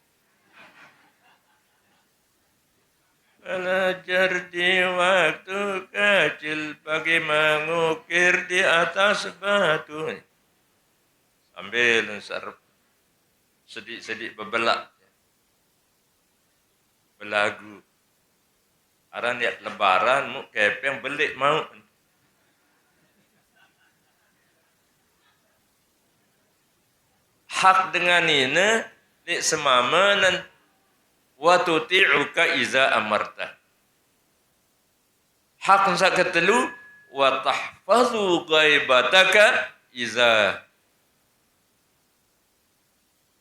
Belajar di waktu kecil bagi mengukir di atas batu. Sambil sarap sedikit bebelak. Belagu. Aran lihat lebaran mu kepeng belik mau. Hak dengan ini di semamanan wa tuti'uka iza amarta. Hak sa ketelu wa tahfazu ghaibataka iza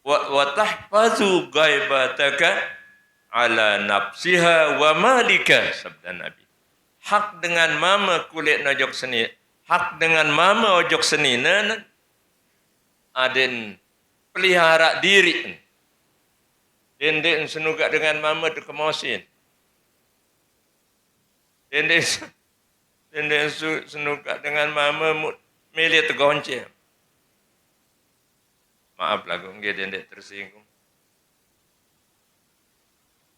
wa tahfazu ghaibataka ala nafsiha wa malika sabda Nabi. Hak dengan mama kulit najok seni, hak dengan mama ojok seninan aden pelihara diri. Dendek senuka dengan mama tu kemosin. Dendek senuka dengan mama milih tergonceng. Maaf lah kong dendek tersinggung.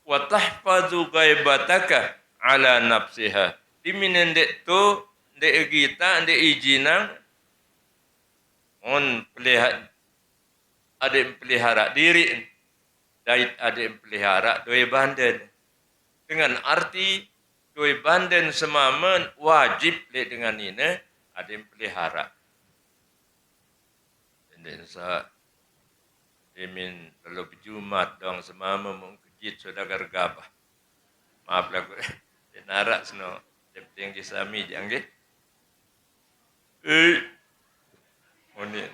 Wa tahfazu ghaibataka ala nafsiha. Dimin dendek tu dek kita dek izinang on pelihara diri. Dait ada yang pelihara doi banden. Dengan arti doi banden semaman wajib le dengan ini ada yang pelihara. Dan sa demin kalau berjumat dong semama mengkejit saudagar gabah. Maaf lah gue. Denarak seno. Yang kisami jangan. Oh ni.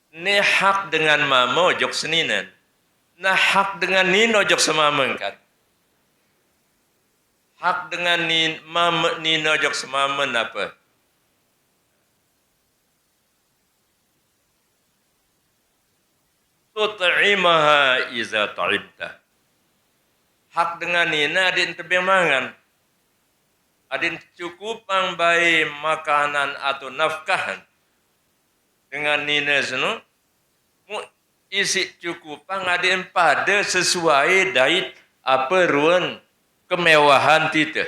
Ni hak dengan mama ojok seninan. Nah hak dengan nino ojok semameng kan. Hak dengan nina jok semamen apa? Tut'imaha iza ta'ibta. Hak dengan nina adin tebing mangan. Adin cukupang bayi makanan atau nafkahan. Dengan nina seno, mu isi cukupang adin pada sesuai dait apa ruan kemewahan tita.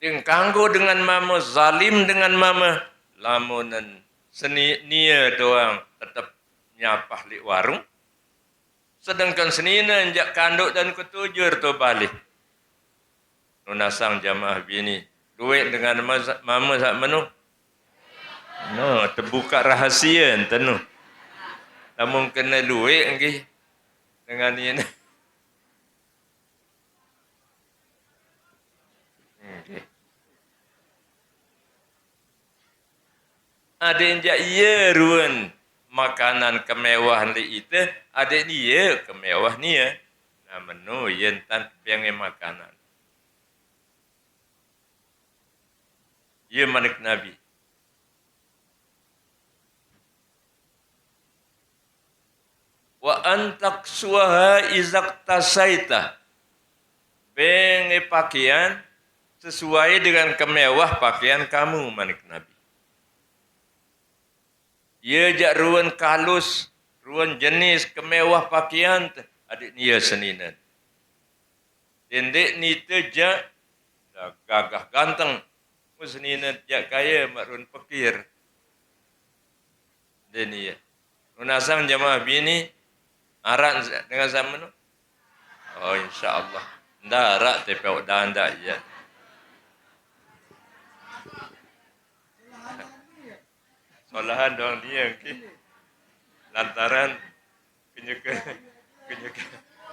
Ding kanggo dengan mama, zalim dengan mama, lamunan seni nia doang tetap nyapah li warung. Sedangkan senina njak kanduk dan ketujur tu balik. Nunasang jamaah bini. Duit dengan mama sak menu. No, terbuka rahasia tenu. Namun kena duit lagi dengan ini. Okay. Ada yang jak iya ruan makanan kemewahan li itu, ada dia kemewah nia. Nah menu yang tan pengen makanan. Ia manik Nabi. Wa antak suaha izak tasaita. Bengi pakaian sesuai dengan kemewah pakaian kamu manik Nabi. Ia jak ruan kalus, ruan jenis kemewah pakaian adik dia seninan. Dendek ni terjak gagah ganteng. Musninan jak kaya makrun pekir. Dan ia. Nunasang jamaah bini arak dengan zaman tu. Oh insya-Allah. Ndak arak tapi dah ndak ya. Solahan doang dia ke. Lantaran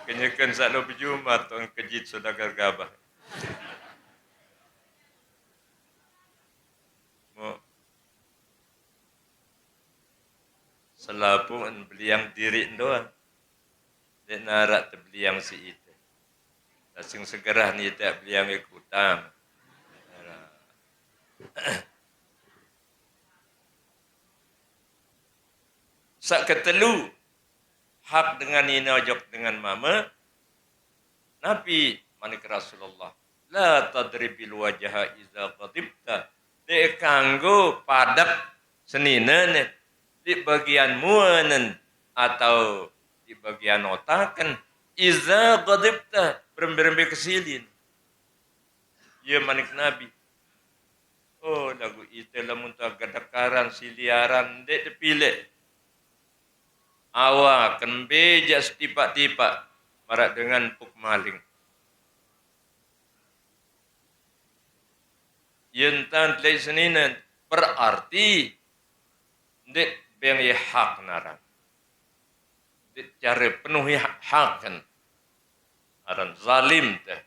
kenyekan satu berjumat tuan kejit saudagar gabah. Mo selapun beliang diri doang. Dek narak terbeliang si itu. Lasing segerah ni tak beliang ikutan. Sak ketelu hak dengan ina jok dengan mama. Nabi manik Rasulullah. La tadribil wajha iza qadibta. Dek kanggo padak senina di bagian muanan atau di bagian otakan iza qadibta berembe-rembe kesilin. Ya manik Nabi. Oh lagu itu lamun tak gedekaran siliaran dek dipilih. Awak kan beja setipak-tipak marak dengan puk maling. Yentan tlai seninan berarti dek beng hak naran. Dek cara penuhi hak kan. Aran zalim teh.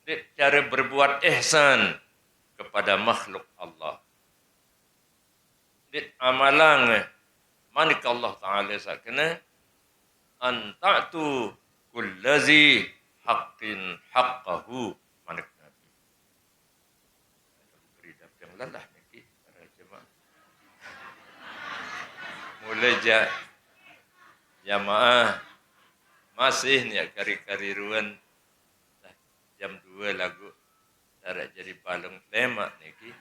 Dek cara berbuat ihsan kepada makhluk Allah. Dek amalang manik Allah Ta'ala sakna anta'tu kullazi haqqin haqqahu manik Nabi. Beri yang lelah ni para jemaah. Mulai jamaah masih ni kari-kari ruan jam 2 lagu tarak jadi palung lemak ni.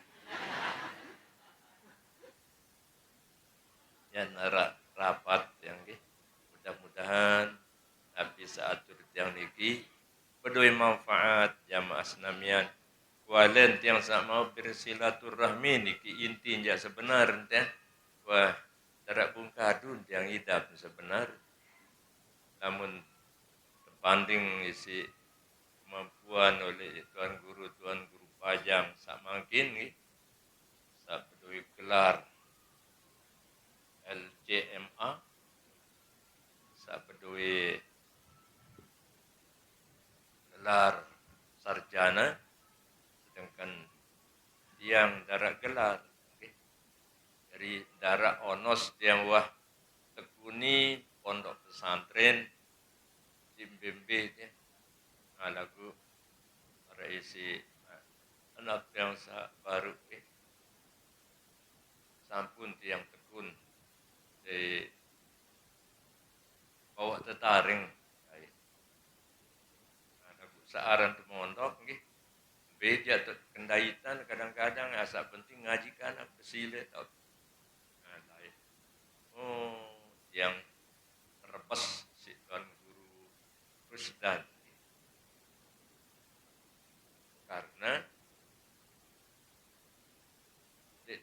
Yang narak rapat yang ni. Mudah-mudahan habis saat yang niki berdua manfaat jamaah senamian. Kualen yang sama bersilaturahmi niki inti yang sebenarnya. Wah, tarak bungkadun yang hidup sebenar. Namun banding isi kemampuan oleh tuan guru pajang sak mungkin ni sak berdua gelar LJMA sak berdua gelar sarjana sedangkan yang darat gelar dari darat onos yang wah tekuni pondok pesantren Timbembe lagu isi anak yang baru sampun tiang tekun di bawah tetaring lagu searan tu mondok nggih beja tu kendaitan kadang-kadang asa penting ngaji anak kesile tau lain yang rebes si tuan guru Rusdan karena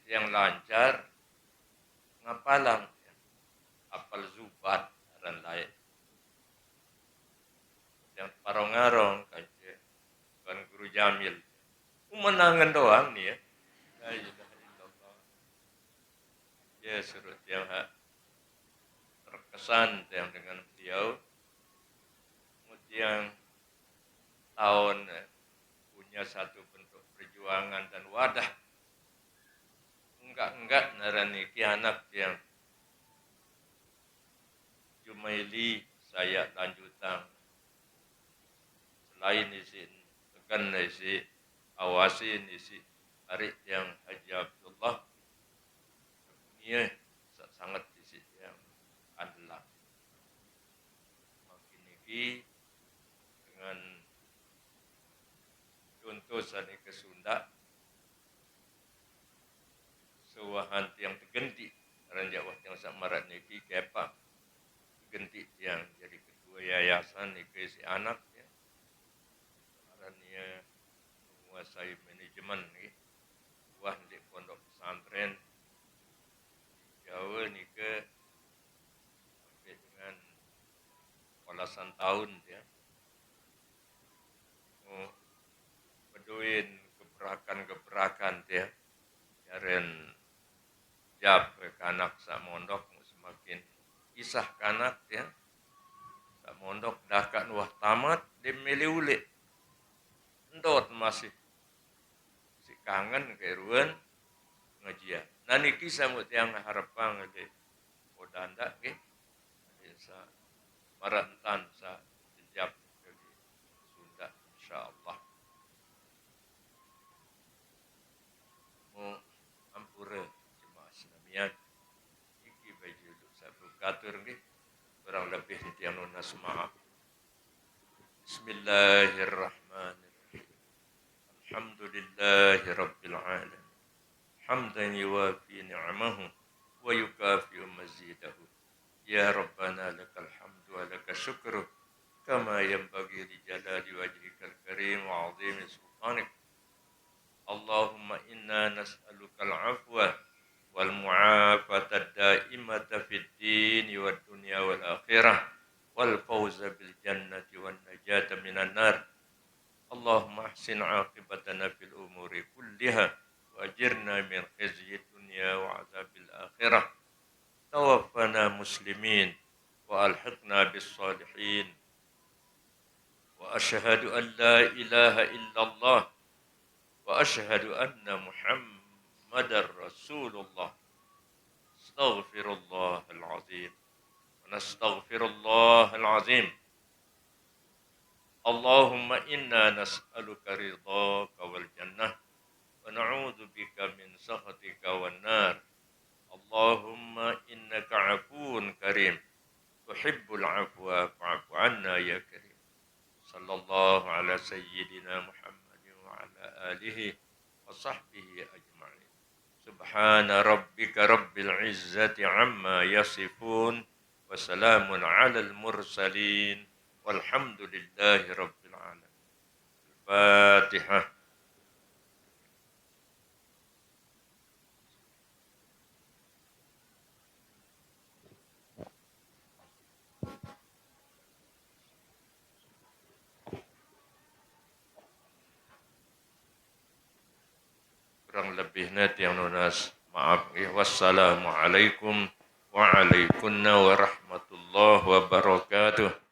yang lancar ngapalang apal zubat dan lain yang parong-arong kaje tuan guru Jamil menangan doang nih ya la ilaha illallah ya surut yang terkesan yang dengan beliau yang tahun punya satu bentuk perjuangan dan wadah enggak narani anak yang Jumaili saya lanjutan selain isi tekan isi awasin isi hari yang Haji Abdullah ini sangat isi yang adalah makin ini dengan contoh sani ke Sunda sewahan yang tergenti ranjak waktu yang samarat niki kepa tergenti yang jadi ketua yayasan niki si anak ya karena menguasai manajemen nih wah di pondok pesantren Jawa niki sampai dengan belasan tahun ya beduin gebrakan ya yaren jab kanak sa mondok semakin isah kanak ya sa mondok dakan wah tamat demeliulik ndot masih si kangen keruan ngajian nah niki samut yang harapan de odanda nggih sa marantan sa jab ke Sunda insyaallah ampura jemaah Islamiyah iki baju satu katur nggih kurang lebih tiang lunas maaf. Bismillahirrahmanirrahim. Alhamdulillahi rabbil alamin. Hamdan yuwafi ni'amahu wa yukafi mazidahu. Ya Rabbana lakal hamdu wa lakal syukru kama yanbaghi li jalali wajhikal karim wa 'azimi sultanik. Allahumma inna nas'alukal afwa wal mu'afata daimata fid din wad dunya wal akhirah wal fawza bil jannati wan najata minan nar. Allahumma ahsin 'aqibatana fil umuri kulliha wa ajirna min khizyi dunya wa 'adzabil akhirah. Tawaffana muslimin wa alhiqna bis salihin. Wa asyhadu an la ilaha illallah وأشهد أن محمدا رسول الله استغفر الله العظيم ونستغفر الله العظيم اللهم إنا نسألك رضاك والجنة ونعوذ بك من سخطك والنار اللهم إنك عفو كريم تحب العفو فاعف عنا يا كريم صلى الله على سيدنا محمد وعلى آله وصحبه أجمعين سبحان ربك رب العزة عما يصفون وسلام على المرسلين والحمد لله رب العالمين الفاتحة kurang lebihnya tiang lunas maaf ya. Wassalamualaikum warahmatullahi wabarakatuh.